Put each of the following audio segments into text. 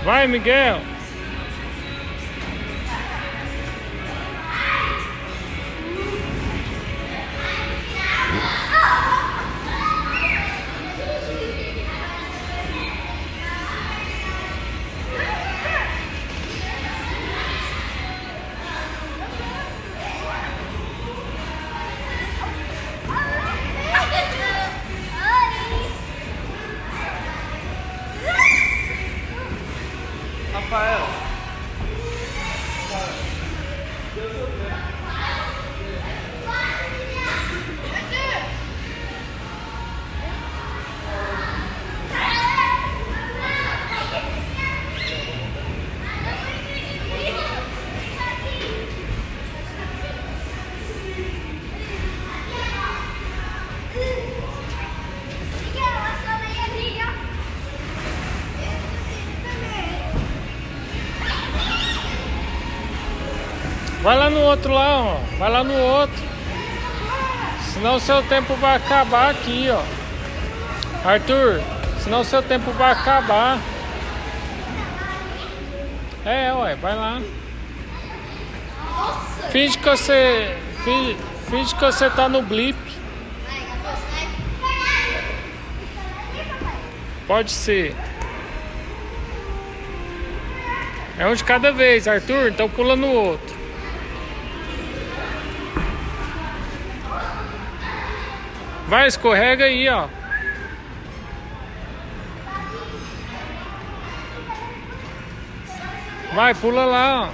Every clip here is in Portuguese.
Vai, Miguel. Rafael. Vai lá no outro lá, ó. Vai lá no outro. Senão o seu tempo vai acabar aqui, ó. Arthur, senão o seu tempo vai acabar. Ué, vai lá. Finge que você. Finge que você tá no blip. Pode ser. É um de cada vez, Arthur, então pula no outro. Vai, escorrega aí, ó. Vai, pula lá, ó.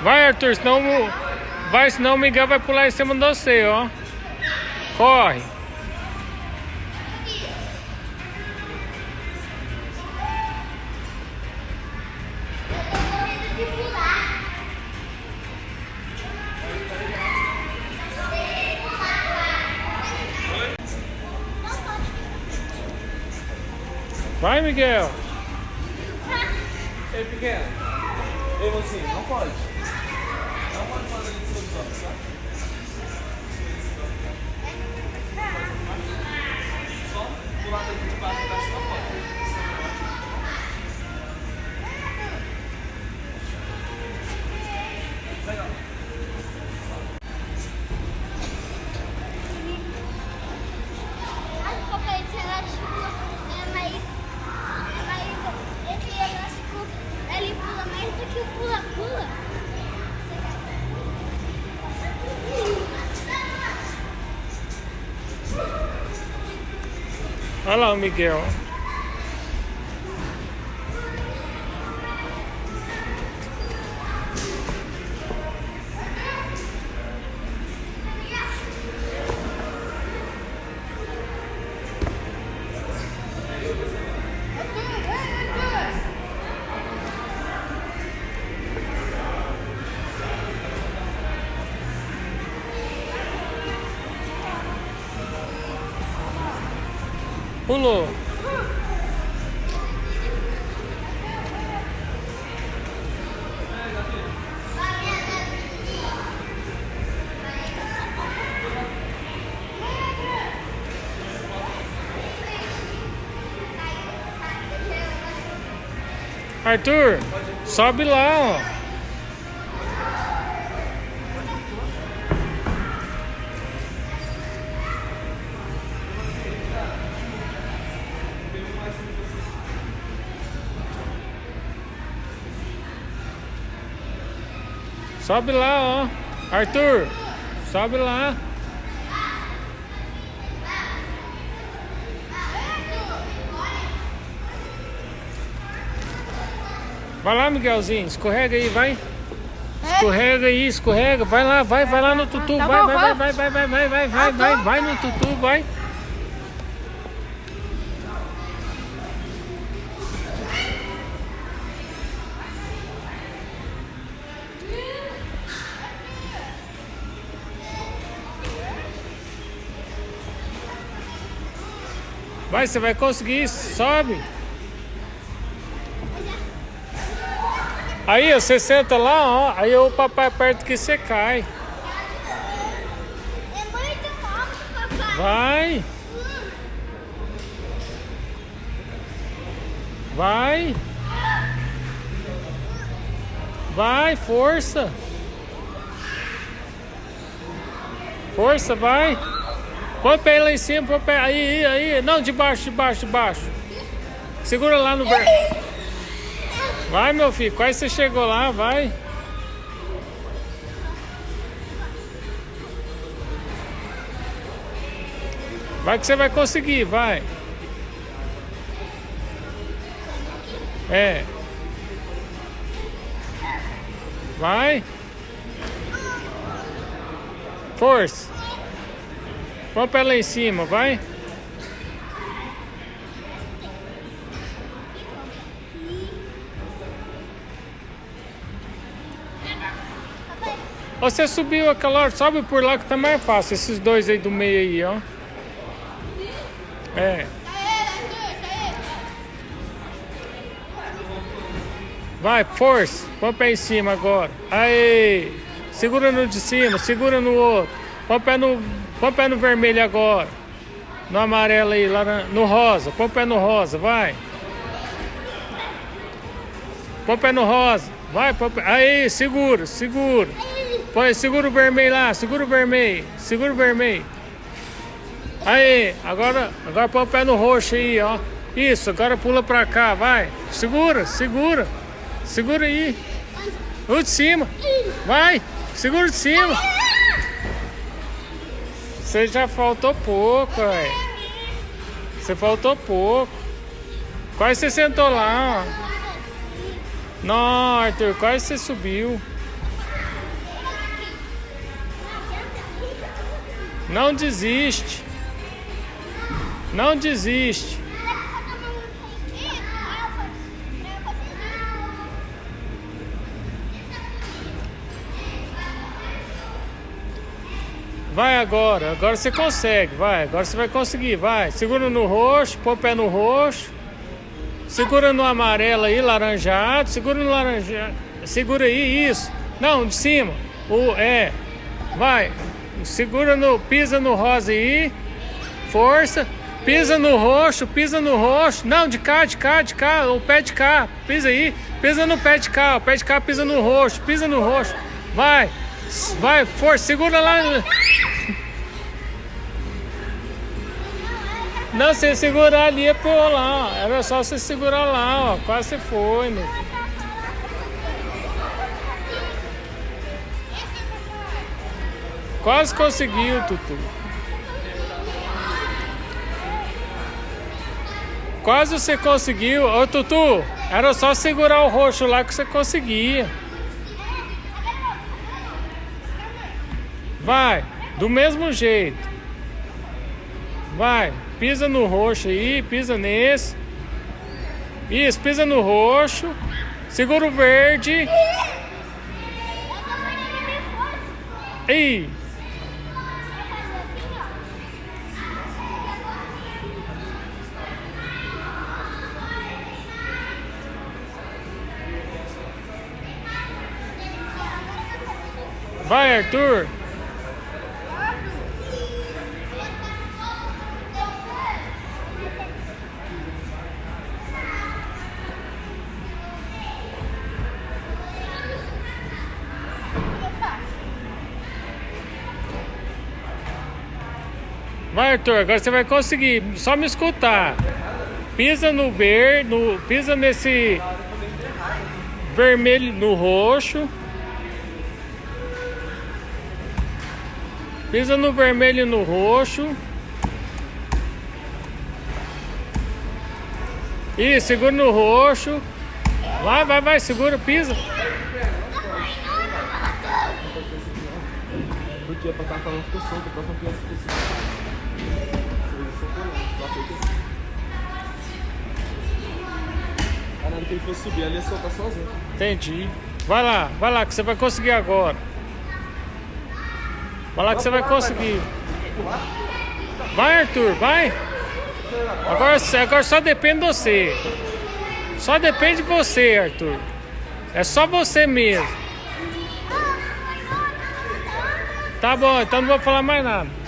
Vai, Arthur, senão o Miguel vai pular em cima de você, ó. Corre. Vai, Miguel. Ei, pequeno. Ei, mocinho, não pode. Não pode fazer isso no canto, tá? Só do lado aqui de baixo da sua porta. Legal. Esse elástico, ele pula mais do que o pula-pula. Olha lá o Miguel. Pulou. Arthur, sobe lá, ó. Sobe lá, ó. Arthur, sobe lá. Vai lá, Miguelzinho, escorrega aí, vai. Escorrega aí, escorrega. Vai lá, vai lá no tutu. Tá Vai, bom, vai, vai. vai no tutu, vai. Vai, você vai conseguir, sobe. Aí, ó, você senta lá, ó. Aí o papai aperta que você cai. É muito alto, papai. Vai. Vai. Vai, força. Força, vai. Põe o pé lá em cima, põe o pé. Aí. Não, de baixo. Segura lá no ver. Vai, meu filho. Quase você chegou lá, vai. Vai que você vai conseguir, vai. É. Vai. Força. Põe o pé lá em cima, vai. Você subiu aquela hora, sobe por lá que tá mais fácil. Esses dois aí do meio aí, ó. É. Vai, força. Põe o pé em cima agora. Aí. Segura no de cima, segura no outro. Põe o pé no vermelho agora. No amarelo aí, no rosa. Põe o pé no rosa, vai. Põe o pé no rosa. Vai, põe o pé. Aí, segura. Põe, segura o vermelho lá, segura o vermelho. Aí, agora põe o pé no roxo aí, ó. Isso, agora pula pra cá, vai. Segura aí. O de cima. Vai, segura de cima. Você já faltou pouco, velho. Você faltou pouco. Quase você sentou lá, ó. Não, Arthur, quase você subiu. Não desiste. Vai agora você consegue, vai. Agora você vai conseguir, vai. Segura no roxo, põe o pé no roxo. Segura no amarelo aí, laranjado. Segura no laranjado. Segura aí, isso. Não, de cima. Vai. Segura pisa no rosa aí. Força. Pisa no roxo. Não, de cá. O pé de cá. Pisa aí. Pisa no pé de cá. O pé de cá pisa no roxo. Vai, força. Segura lá. Não, você segurar ali é por lá, ó. Era só você segurar lá, ó. Quase você foi, meu filho. Quase conseguiu, Tutu. Quase você conseguiu. Ô, Tutu, era só segurar o roxo lá que você conseguia. Vai, do mesmo jeito. Vai, pisa no roxo aí, pisa nesse. Isso, pisa no roxo. Segura o verde. Aí. Vai, Arthur. Vai, Arthur, agora você vai conseguir. Só me escutar. Pisa no verde, pisa nesse vermelho, no roxo. Pisa no vermelho e no roxo. Isso, segura no roxo. Vai, segura, pisa. Porque é pra estar falando ficou solto, a próxima criança ficou solta. Na hora que ele fosse subir, ele ia soltar sozinho. Entendi. Vai lá, que você vai conseguir agora. Vai lá que você vai conseguir. Vai, Arthur, vai. Agora só depende de você. Só depende de você, Arthur. É só você mesmo. Tá bom, então não vou falar mais nada.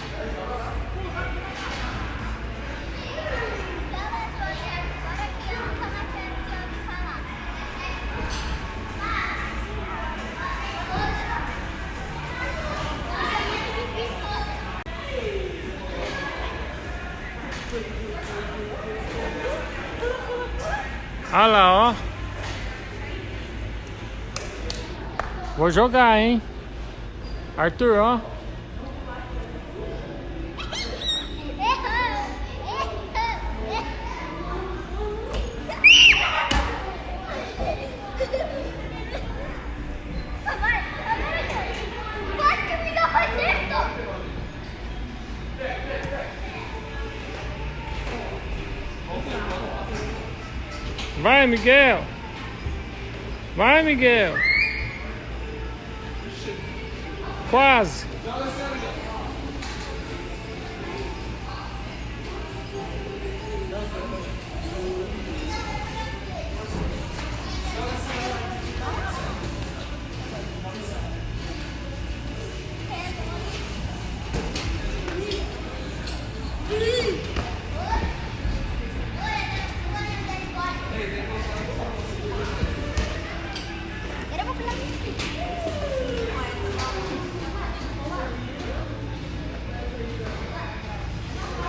Olha lá, ó. Vou jogar, hein? Arthur, ó. Vai, Miguel. Vai, Miguel. Quase.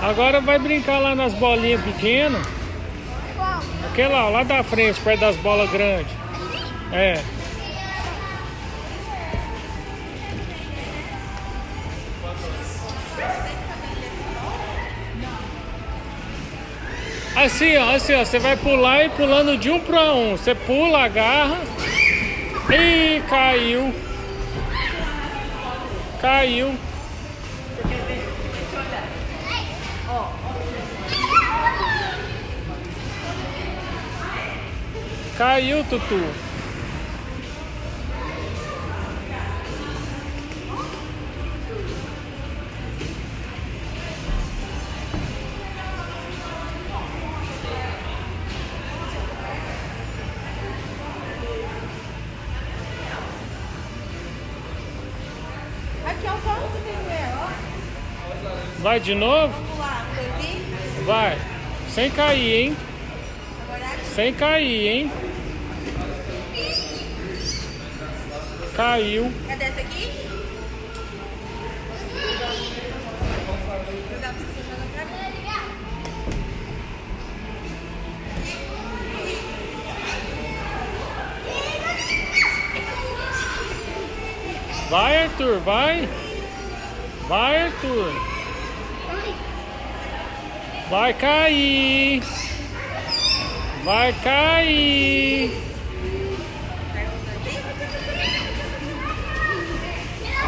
Agora vai brincar lá nas bolinhas pequenas. Aquela lá da frente, perto das bolas grandes. É. Assim, ó, você vai pular e pulando de um para um. Você pula, agarra. Ih, caiu. Caiu. Caiu, Tutu. Aqui é o pão que tem ela. Vai de novo? Vamos lá, um Vai. Sem cair, hein? Sem cair, hein? Caiu. Cadê essa aqui? Jogar pra você jogar pra mim. Vai, Arthur, vai. Vai, Arthur. Vai cair. Vai cair.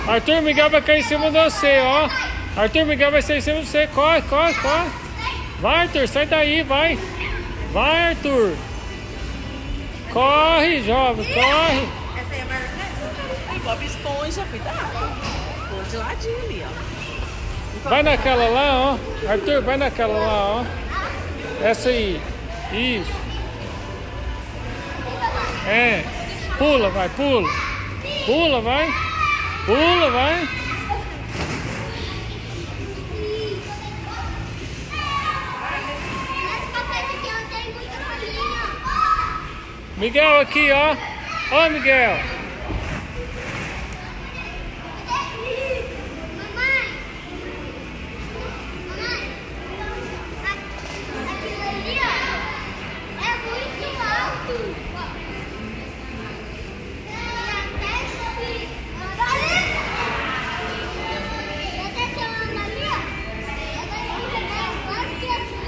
Arthur, Miguel vai cair em cima de você, ó. Arthur, Miguel vai sair em cima de você. Corre, corre, corre. Vai, Arthur, sai daí, vai. Vai, Arthur. Corre, jovem, corre. Essa aí é maior que essa? Aí, Bob Esponja, cuidado. Pô, de ladinho ali, ó. Vai naquela lá, ó. Arthur, vai naquela lá, ó. Essa aí. Isso. É. Pula, vai, pula. Pula, vai. Pula, vai. Esse papel aqui não tem muita folhinha. Miguel aqui, ó. Ó, Miguel. Mamãe. Mamãe. Aquilo ali, ó, é muito alto. E até subir. E até chegando ali, ó. É quase que assim,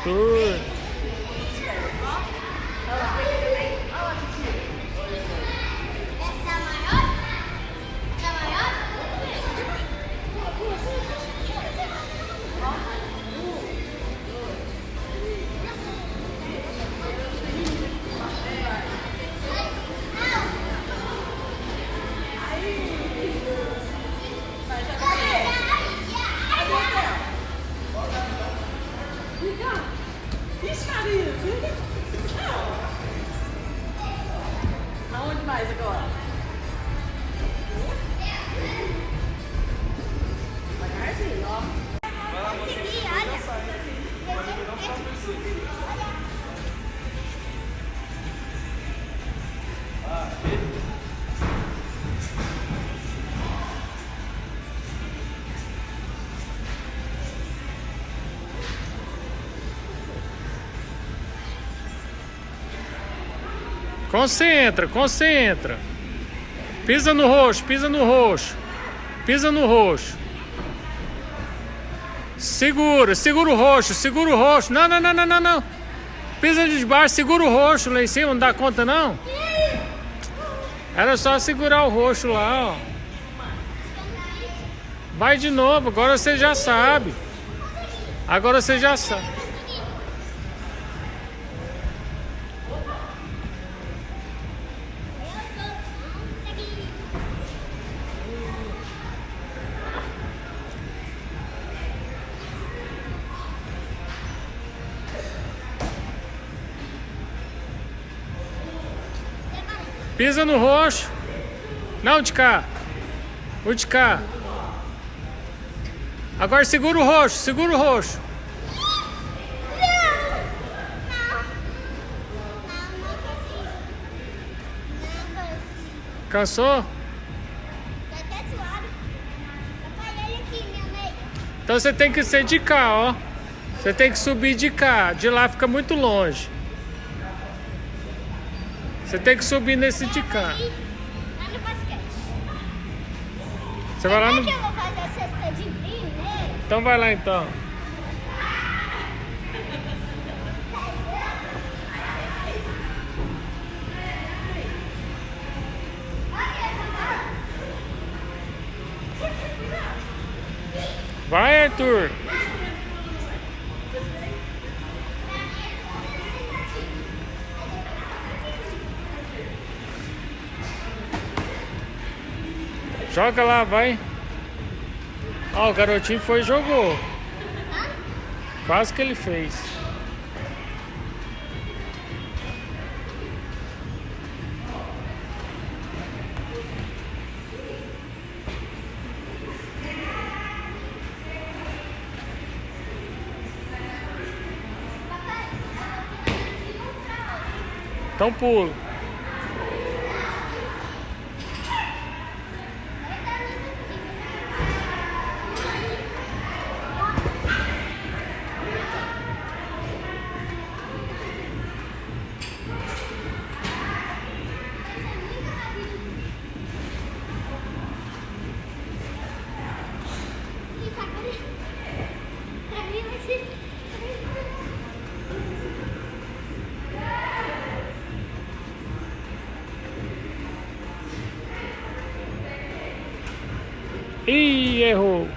Arthur. Essa é a maior? Essa é a maior? Ixi, Maria. Aonde mais agora? Devagarzinho, ó. Consegui, olha. Concentra, concentra. Pisa no roxo, pisa no roxo. Pisa no roxo. Segura, segura o roxo, segura o roxo. Não, não, não, não, não, não. Pisa de baixo, segura o roxo lá em cima, não dá conta não? Era só segurar o roxo lá, ó. Vai de novo, agora você já sabe. Agora você já sabe. Pisa no roxo. Não, de cá. O de cá. Agora segura o roxo, segura o roxo. Cansou? Tá até suado. Papai, olha aqui, minha meia. Então você tem que ser de cá, ó. Você tem que subir de cá. De lá fica muito longe. Você tem que subir nesse de cá. Lá no basquete. Você vai lá Será no... que eu vou fazer a cesta de brilho nele? Então vai lá então. Vai, Arthur. Joga lá, vai. Ó, o garotinho foi e jogou. Quase que ele fez. Então pulo. Pra mim vai ser... Ih, errou.